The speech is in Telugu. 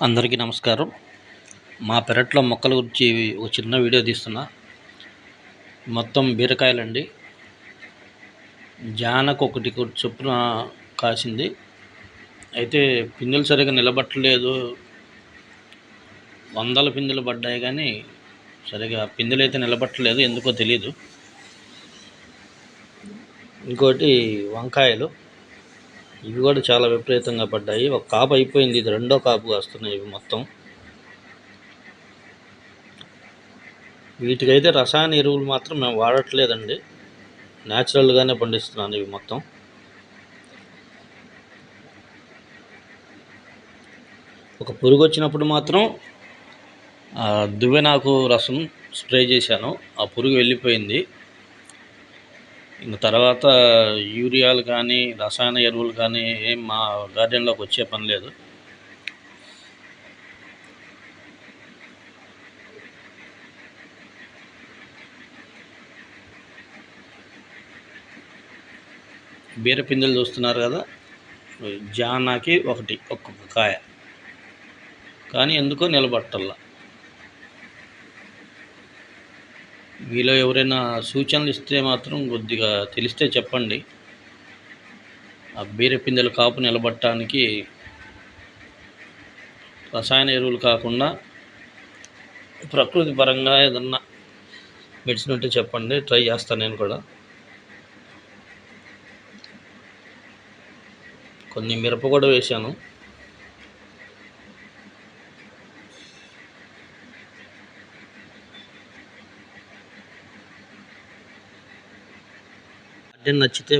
అందరికీ నమస్కారం. మా పెరట్లో మొక్కల గురించి ఒక చిన్న వీడియో తీస్తున్నా. మొత్తం బీరకాయలండి. జానకు ఒకటి చొప్పున కాసింది. అయితే పిందెలు సరిగా నిలబట్టలేదు. వందల పిందెలు పడ్డాయి కానీ సరిగా పిందెలు అయితే నిలబట్టలేదు, ఎందుకో తెలీదు. ఇంకోటి వంకాయలు, ఇవి కూడా చాలా విపరీతంగా పడ్డాయి. ఒక కాపు అయిపోయింది, ఇది రెండో కాపు కాస్తున్నాయి ఇవి మొత్తం. వీటికైతే రసాయన ఎరువులు మాత్రం మేము వాడట్లేదండి, న్యాచురల్గానే పండిస్తున్నాను ఇవి మొత్తం. ఒక పురుగు వచ్చినప్పుడు మాత్రం దువ్వెనాకు రసం స్ప్రే చేశాను, ఆ పురుగు వెళ్ళిపోయింది. ఇంక తర్వాత యూరియాలు కానీ రసాయన ఎరువులు కానీ ఏం మా గార్డెన్లోకి వచ్చే పని లేదు. బీర పిందెలు చూస్తున్నారు కదా, జానాకి ఒక్కొక్క కాయ, కానీ ఎందుకో నిలబట్టల్లా. మీలో ఎవరైనా సూచనలు ఇస్తే మాత్రం కొద్దిగా తెలిస్తే చెప్పండి. ఆ బీర పిందెల కాపు నిలబట్టడానికి రసాయన ఎరువులు కాకుండా ప్రకృతి పరంగా ఏదన్నా మెడిసిన్ ఉంటే చెప్పండి, ట్రై చేస్తాను నేను కూడా. కొన్ని మిరప కూడా వేశాను. నచ్చితే